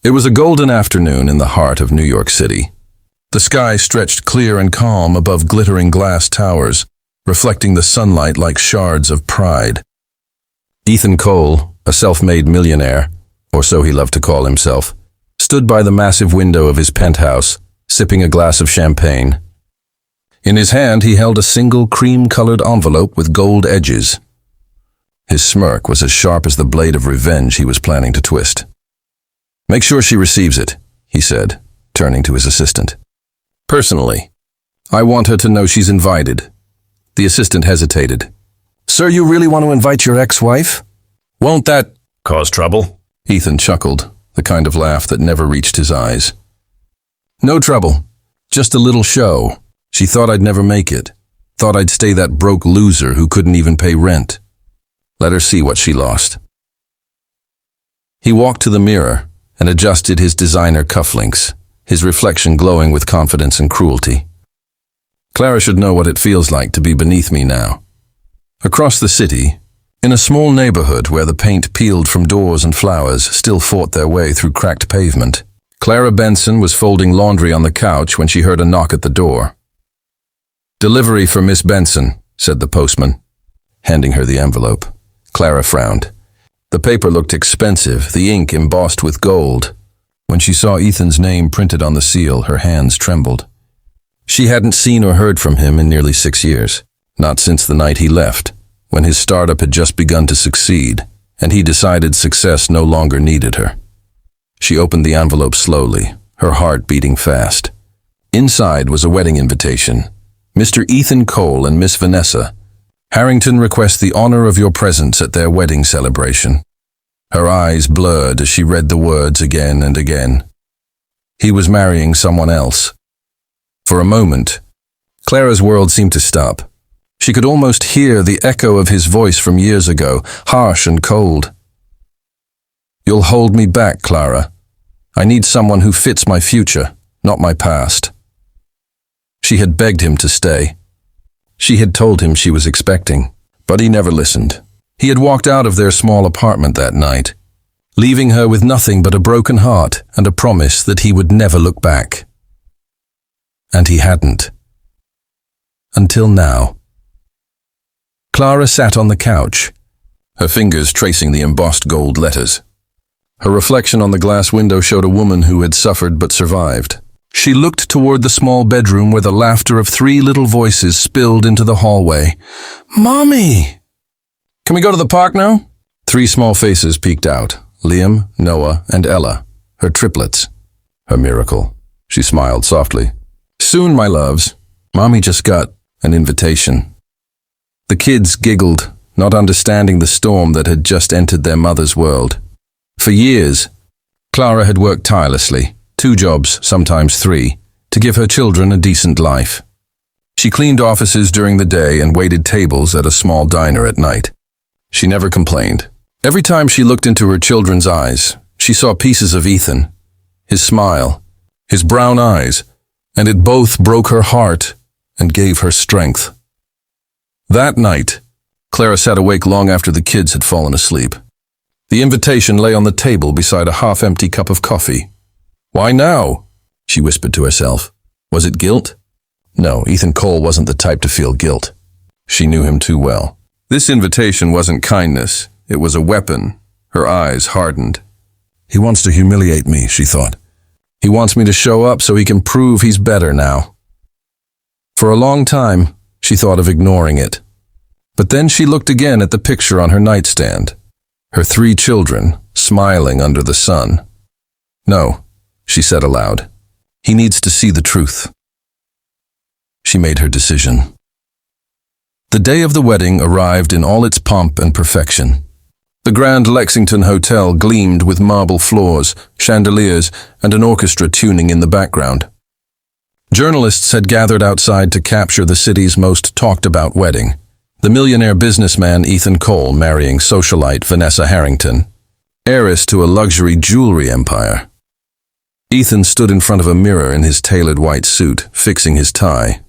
It was a golden afternoon in the heart of New York City. The sky stretched clear and calm above glittering glass towers, reflecting the sunlight like shards of pride. Ethan Cole, a self-made millionaire, or so he loved to call himself, stood by the massive window of his penthouse, sipping a glass of champagne. In his hand he held a single cream-colored envelope with gold edges. His smirk was as sharp as the blade of revenge he was planning to twist. "Make sure she receives it," he said, turning to his assistant. "Personally, I want her to know she's invited." The assistant hesitated. "Sir, you really want to invite your ex-wife? Won't that cause trouble?" Ethan chuckled, the kind of laugh that never reached his eyes. "No trouble. Just a little show. She thought I'd never make it. Thought I'd stay that broke loser who couldn't even pay rent. Let her see what she lost." He walked to the mirror and adjusted his designer cufflinks, his reflection glowing with confidence and cruelty. "Clara should know what it feels like to be beneath me now." Across the city, in a small neighborhood where the paint peeled from doors and flowers still fought their way through cracked pavement, Clara Benson was folding laundry on the couch when she heard a knock at the door. "Delivery for Miss Benson," said the postman, handing her the envelope. Clara frowned. The paper looked expensive, the ink embossed with gold. When she saw Ethan's name printed on the seal, her hands trembled. She hadn't seen or heard from him in nearly 6 years, not since the night he left, when his startup had just begun to succeed, and he decided success no longer needed her. She opened the envelope slowly, her heart beating fast. Inside was a wedding invitation. "Mr. Ethan Cole and Miss Vanessa. Harrington requests the honor of your presence at their wedding celebration." Her eyes blurred as she read the words again and again. He was marrying someone else. For a moment, Clara's world seemed to stop. She could almost hear the echo of his voice from years ago, harsh and cold. "You'll hold me back, Clara. I need someone who fits my future, not my past." She had begged him to stay. She had told him she was expecting, but he never listened. He had walked out of their small apartment that night, leaving her with nothing but a broken heart and a promise that he would never look back. And he hadn't. Until now. Clara sat on the couch, her fingers tracing the embossed gold letters. Her reflection on the glass window showed a woman who had suffered but survived. She looked toward the small bedroom where the laughter of 3 little voices spilled into the hallway. "Mommy! Can we go to the park now?" 3 small faces peeked out, Liam, Noah, and Ella, her triplets. Her miracle. She smiled softly. "Soon, my loves. Mommy just got an invitation." The kids giggled, not understanding the storm that had just entered their mother's world. For years, Clara had worked tirelessly, 2 jobs, sometimes 3, to give her children a decent life. She cleaned offices during the day and waited tables at a small diner at night. She never complained. Every time she looked into her children's eyes, she saw pieces of Ethan, his smile, his brown eyes, and it both broke her heart and gave her strength. That night, Clara sat awake long after the kids had fallen asleep. The invitation lay on the table beside a half-empty cup of coffee. "Why now?" she whispered to herself. Was it guilt? No, Ethan Cole wasn't the type to feel guilt. She knew him too well. This invitation wasn't kindness, it was a weapon. Her eyes hardened. "He wants to humiliate me," she thought. "He wants me to show up so he can prove he's better now." For a long time, she thought of ignoring it. But then she looked again at the picture on her nightstand. Her 3 children, smiling under the sun. "No," she said aloud. "He needs to see the truth." She made her decision. The day of the wedding arrived in all its pomp and perfection. The Grand Lexington Hotel gleamed with marble floors, chandeliers, and an orchestra tuning in the background. Journalists had gathered outside to capture the city's most talked-about wedding. The millionaire businessman Ethan Cole marrying socialite Vanessa Harrington, heiress to a luxury jewelry empire. Ethan stood in front of a mirror in his tailored white suit, fixing his tie.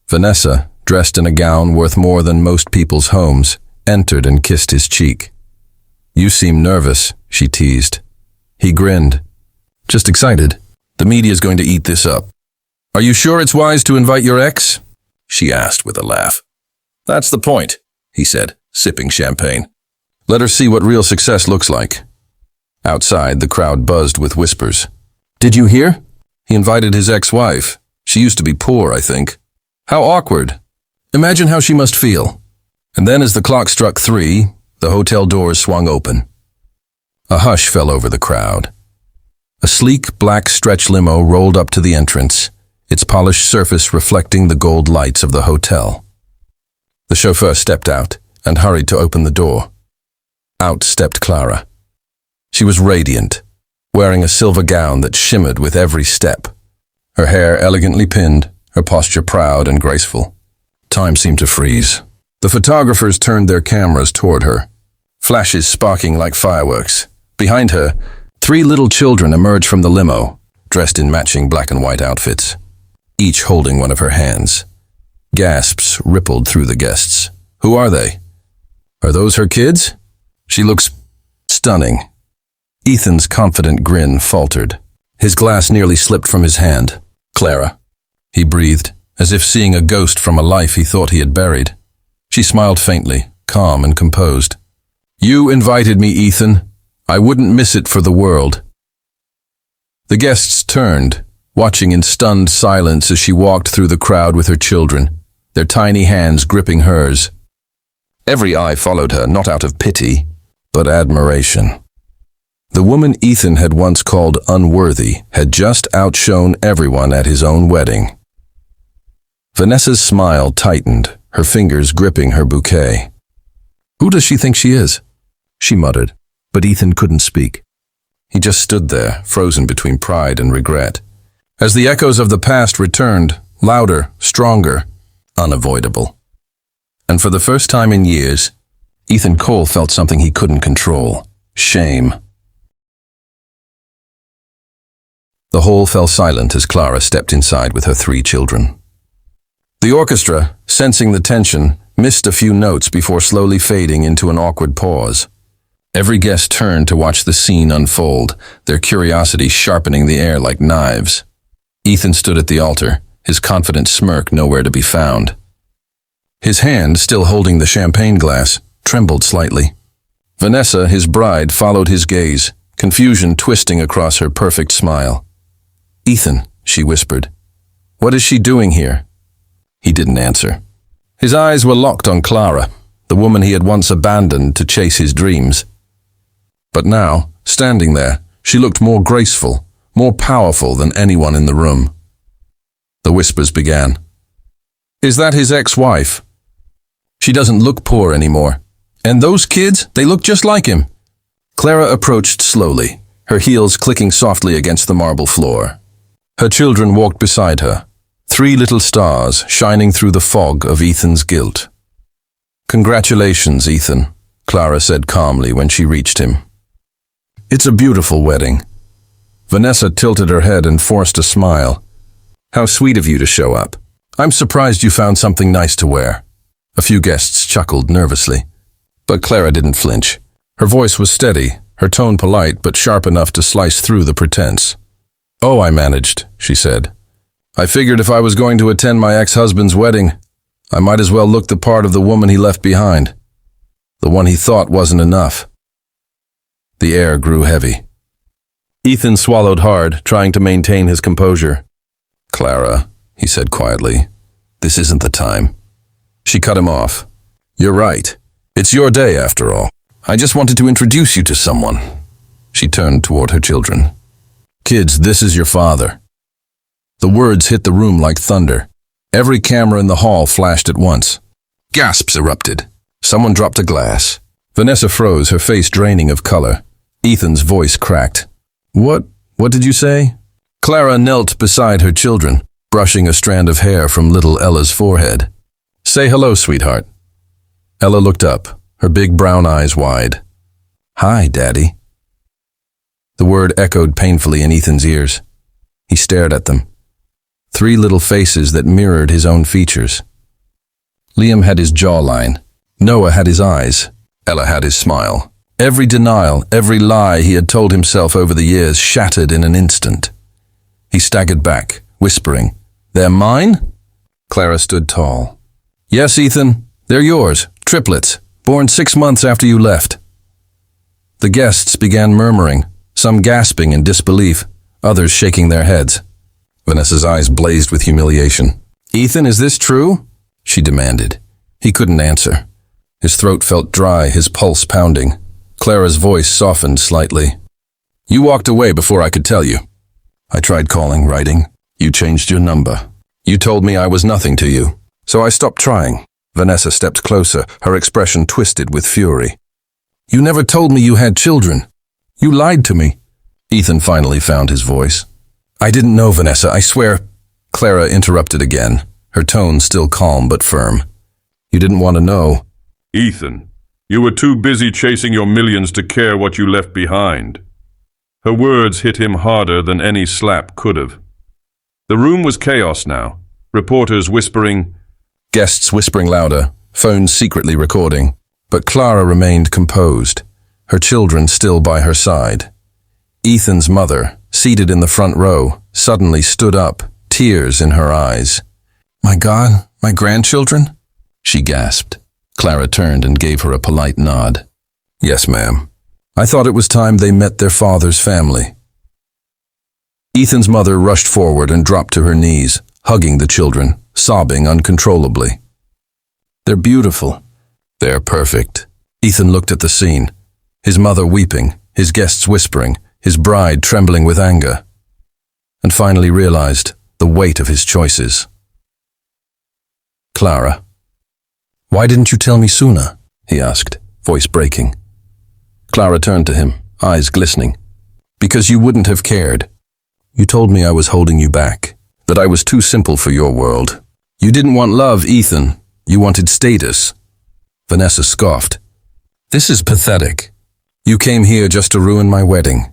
Vanessa, dressed in a gown worth more than most people's homes, entered and kissed his cheek. "You seem nervous," she teased. He grinned. Just excited. The media's going to eat this up. Are you sure it's wise to invite your ex? She asked with a laugh. That's the point, he said, sipping champagne. Let her see what real success looks like. Outside, the crowd buzzed with whispers. Did you hear? He invited his ex-wife. She used to be poor, I think. How awkward. Imagine how she must feel. And then as the clock struck 3, the hotel doors swung open. A hush fell over the crowd. A sleek black stretch limo rolled up to the entrance, its polished surface reflecting the gold lights of the hotel. The chauffeur stepped out and hurried to open the door. Out stepped Clara. She was radiant, wearing a silver gown that shimmered with every step. Her hair elegantly pinned, her posture proud and graceful. Time seemed to freeze. The photographers turned their cameras toward her, flashes sparking like fireworks. Behind her, 3 little children emerged from the limo, dressed in matching black and white outfits, each holding one of her hands. Gasps rippled through the guests. Who are they? Are those her kids? She looks stunning. Ethan's confident grin faltered. His glass nearly slipped from his hand. Clara, he breathed, as if seeing a ghost from a life he thought he had buried. She smiled faintly, calm and composed. You invited me, Ethan. I wouldn't miss it for the world. The guests turned, watching in stunned silence as she walked through the crowd with her children, their tiny hands gripping hers. Every eye followed her, not out of pity, but admiration. The woman Ethan had once called unworthy had just outshone everyone at his own wedding. Vanessa's smile tightened, her fingers gripping her bouquet. Who does she think she is? She muttered, but Ethan couldn't speak. He just stood there, frozen between pride and regret. As the echoes of the past returned, louder, stronger, unavoidable. And for the first time in years, Ethan Cole felt something he couldn't control: shame. The hall fell silent as Clara stepped inside with her 3 children. The orchestra, sensing the tension, missed a few notes before slowly fading into an awkward pause. Every guest turned to watch the scene unfold, their curiosity sharpening the air like knives. Ethan stood at the altar, his confident smirk nowhere to be found. His hand, still holding the champagne glass, trembled slightly. Vanessa, his bride, followed his gaze, confusion twisting across her perfect smile. Ethan, she whispered. What is she doing here? He didn't answer. His eyes were locked on Clara, the woman he had once abandoned to chase his dreams. But now, standing there, she looked more graceful, more powerful than anyone in the room. The whispers began. Is that his ex-wife? She doesn't look poor anymore. And those kids, they look just like him. Clara approached slowly, her heels clicking softly against the marble floor. Her children walked beside her, 3 little stars shining through the fog of Ethan's guilt. Congratulations, Ethan, Clara said calmly when she reached him. It's a beautiful wedding. Vanessa tilted her head and forced a smile. How sweet of you to show up. I'm surprised you found something nice to wear. A few guests chuckled nervously. But Clara didn't flinch. Her voice was steady, her tone polite but sharp enough to slice through the pretense. Oh, I managed, she said. I figured if I was going to attend my ex-husband's wedding, I might as well look the part of the woman he left behind. The one he thought wasn't enough. The air grew heavy. Ethan swallowed hard, trying to maintain his composure. Clara, he said quietly, this isn't the time. She cut him off. You're right. It's your day, after all. I just wanted to introduce you to someone. She turned toward her children. Kids, this is your father. The words hit the room like thunder. Every camera in the hall flashed at once. Gasps erupted. Someone dropped a glass. Vanessa froze, her face draining of color. Ethan's voice cracked. What did you say? Clara knelt beside her children, brushing a strand of hair from little Ella's forehead. Say hello, sweetheart. Ella looked up, her big brown eyes wide. Hi, Daddy. The word echoed painfully in Ethan's ears. He stared at them. 3 little faces that mirrored his own features. Liam had his jawline. Noah had his eyes. Ella had his smile. Every denial, every lie he had told himself over the years shattered in an instant. He staggered back, whispering, "They're mine?" Clara stood tall. "Yes, Ethan, they're yours, triplets, born 6 months after you left." The guests began murmuring, some gasping in disbelief, others shaking their heads. Vanessa's eyes blazed with humiliation. "Ethan, is this true?" she demanded. He couldn't answer. His throat felt dry, his pulse pounding. Clara's voice softened slightly. "You walked away before I could tell you. I tried calling, writing. You changed your number. You told me I was nothing to you. So I stopped trying." Vanessa stepped closer, her expression twisted with fury. "You never told me you had children. You lied to me." Ethan finally found his voice. "I didn't know, Vanessa, I swear." Clara interrupted again, her tone still calm but firm. "You didn't want to know." "Ethan, you were too busy chasing your millions to care what you left behind." Her words hit him harder than any slap could have. The room was chaos now, reporters whispering, Guests whispering louder, phones secretly recording. But Clara remained composed, her children still by her side. Ethan's mother, seated in the front row, suddenly stood up, tears in her eyes. "My God, my grandchildren?" she gasped. Clara turned and gave her a polite nod. "Yes, ma'am. I thought it was time they met their father's family." Ethan's mother rushed forward and dropped to her knees, hugging the children, sobbing uncontrollably. "They're beautiful. They're perfect." Ethan looked at the scene, his mother weeping, his guests whispering, his bride trembling with anger, and finally realized the weight of his choices. "Clara, why didn't you tell me sooner?" he asked, voice breaking. Clara turned to him, eyes glistening. "Because you wouldn't have cared. You told me I was holding you back, that I was too simple for your world. You didn't want love, Ethan. You wanted status." Vanessa scoffed. "This is pathetic. You came here just to ruin my wedding."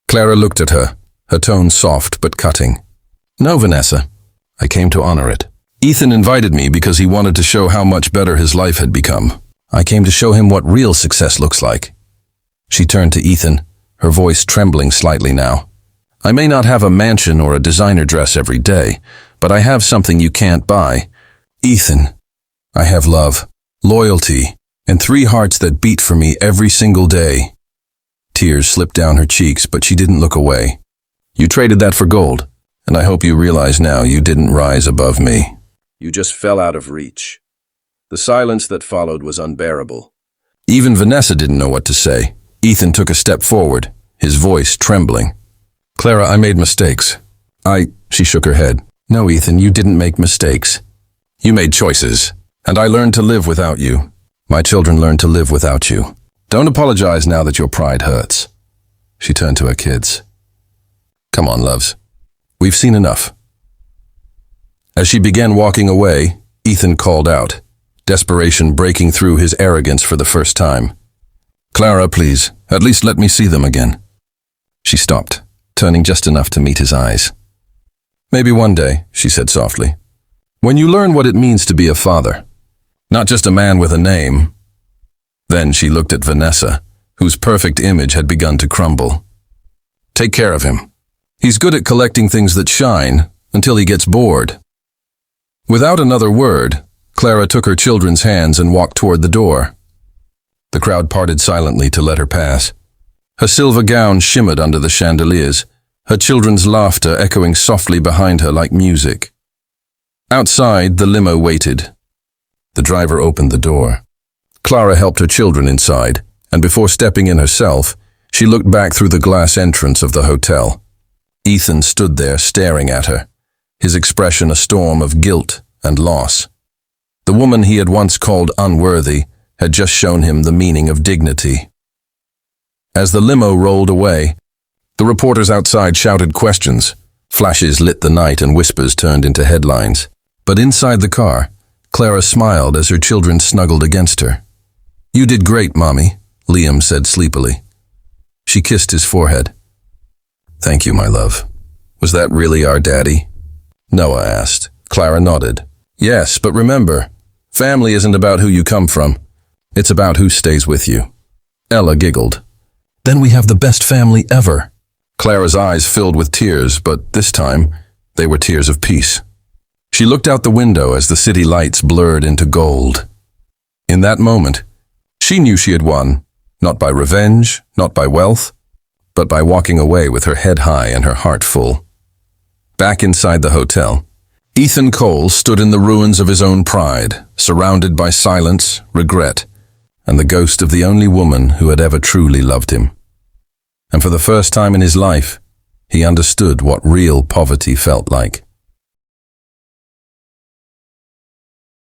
Clara looked at her, her tone soft but cutting. "No, Vanessa. I came to honor it. Ethan invited me because he wanted to show how much better his life had become. I came to show him what real success looks like." She turned to Ethan, her voice trembling slightly now. "I may not have a mansion or a designer dress every day, but I have something you can't buy. Ethan, I have love, loyalty, and 3 hearts that beat for me every single day." Tears slipped down her cheeks, but she didn't look away. "You traded that for gold, and I hope you realize now you didn't rise above me. You just fell out of reach." The silence that followed was unbearable. Even Vanessa didn't know what to say. Ethan took a step forward, his voice trembling. "Clara, I made mistakes. She shook her head. "No, Ethan, you didn't make mistakes. You made choices, and I learned to live without you. My children learned to live without you. Don't apologize now that your pride hurts." She turned to her kids. "Come on, loves. We've seen enough." As she began walking away, Ethan called out, desperation breaking through his arrogance for the first time. "Clara, please, at least let me see them again." She stopped, turning just enough to meet his eyes. "Maybe one day," she said softly, "when you learn what it means to be a father, not just a man with a name." Then she looked at Vanessa, whose perfect image had begun to crumble. "Take care of him. He's good at collecting things that shine until he gets bored." Without another word, Clara took her children's hands and walked toward the door. The crowd parted silently to let her pass. Her silver gown shimmered under the chandeliers, her children's laughter echoing softly behind her like music. Outside, the limo waited. The driver opened the door. Clara helped her children inside, and before stepping in herself, she looked back through the glass entrance of the hotel. Ethan stood there staring at her, his expression a storm of guilt and loss. The woman he had once called unworthy had just shown him the meaning of dignity. As the limo rolled away, the reporters outside shouted questions. Flashes lit the night and whispers turned into headlines. But inside the car, Clara smiled as her children snuggled against her. "You did great, Mommy," Liam said sleepily. She kissed his forehead. "Thank you, my love. Was that really our daddy?" Noah asked. Clara nodded. "Yes, but remember, family isn't about who you come from. It's about who stays with you." Ella giggled. Then we have the best family ever. Clara's eyes filled with tears, but this time, they were tears of peace. She looked out the window as the city lights blurred into gold. In that moment, she knew she had won, not by revenge, not by wealth, but by walking away with her head high and her heart full. Back inside the hotel, Ethan Cole stood in the ruins of his own pride, surrounded by silence, regret, and the ghost of the only woman who had ever truly loved him. And for the first time in his life, he understood what real poverty felt like.